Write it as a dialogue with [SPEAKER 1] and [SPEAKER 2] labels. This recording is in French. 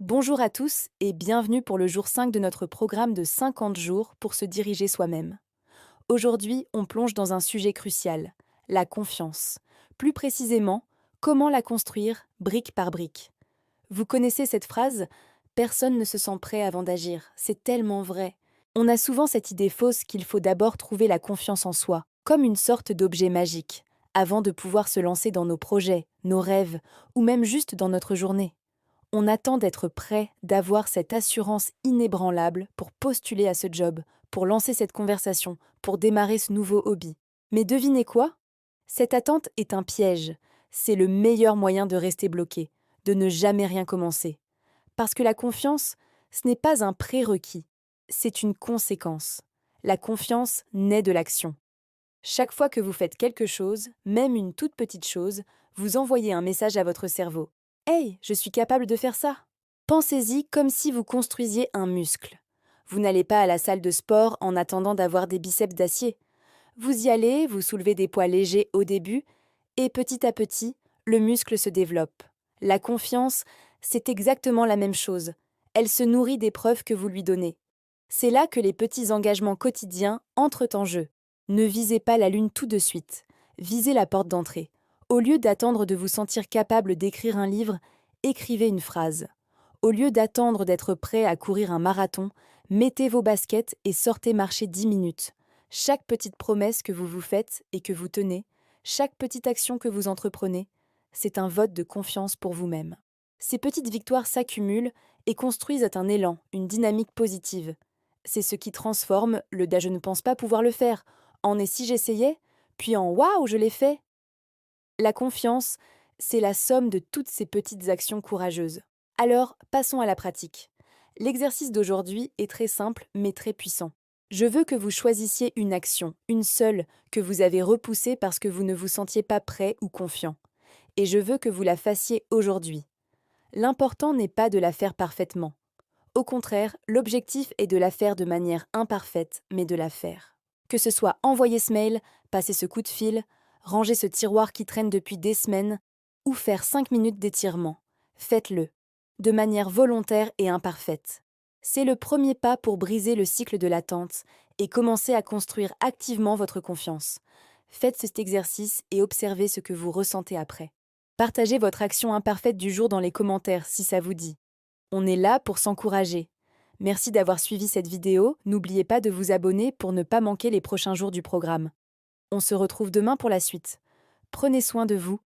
[SPEAKER 1] Bonjour à tous et bienvenue pour le jour 5 de notre programme de 50 jours pour se diriger soi-même. Aujourd'hui, on plonge dans un sujet crucial, la confiance. Plus précisément, comment la construire brique par brique. Vous connaissez cette phrase? Personne ne se sent prêt avant d'agir. C'est tellement vrai. On a souvent cette idée fausse qu'il faut d'abord trouver la confiance en soi, comme une sorte d'objet magique, avant de pouvoir se lancer dans nos projets, nos rêves, ou même juste dans notre journée. On attend d'être prêt, d'avoir cette assurance inébranlable pour postuler à ce job, pour lancer cette conversation, pour démarrer ce nouveau hobby. Mais devinez quoi? Cette attente est un piège. C'est le meilleur moyen de rester bloqué, de ne jamais rien commencer. Parce que la confiance, ce n'est pas un prérequis, c'est une conséquence. La confiance naît de l'action. Chaque fois que vous faites quelque chose, même une toute petite chose, vous envoyez un message à votre cerveau. Hey, je suis capable de faire ça. Pensez-y comme si vous construisiez un muscle. Vous n'allez pas à la salle de sport en attendant d'avoir des biceps d'acier. Vous y allez, vous soulevez des poids légers au début, et petit à petit, le muscle se développe. La confiance, c'est exactement la même chose. Elle se nourrit des preuves que vous lui donnez. C'est là que les petits engagements quotidiens entrent en jeu. Ne visez pas la lune tout de suite. Visez la porte d'entrée. Au lieu d'attendre de vous sentir capable d'écrire un livre, écrivez une phrase. Au lieu d'attendre d'être prêt à courir un marathon, mettez vos baskets et sortez marcher 10 minutes. Chaque petite promesse que vous vous faites et que vous tenez, chaque petite action que vous entreprenez, c'est un vote de confiance pour vous-même. Ces petites victoires s'accumulent et construisent un élan, une dynamique positive. C'est ce qui transforme le je ne pense pas pouvoir le faire en et si j'essayais, puis en waouh, je l'ai fait. La confiance, c'est la somme de toutes ces petites actions courageuses. Alors, passons à la pratique. L'exercice d'aujourd'hui est très simple mais très puissant. Je veux que vous choisissiez une action, une seule, que vous avez repoussée parce que vous ne vous sentiez pas prêt ou confiant. Et je veux que vous la fassiez aujourd'hui. L'important n'est pas de la faire parfaitement. Au contraire, l'objectif est de la faire de manière imparfaite, mais de la faire. Que ce soit envoyer ce mail, passer ce coup de fil, ranger ce tiroir qui traîne depuis des semaines, ou faire 5 minutes d'étirement. Faites-le, de manière volontaire et imparfaite. C'est le premier pas pour briser le cycle de l'attente et commencer à construire activement votre confiance. Faites cet exercice et observez ce que vous ressentez après. Partagez votre action imparfaite du jour dans les commentaires si ça vous dit. On est là pour s'encourager. Merci d'avoir suivi cette vidéo, n'oubliez pas de vous abonner pour ne pas manquer les prochains jours du programme. On se retrouve demain pour la suite. Prenez soin de vous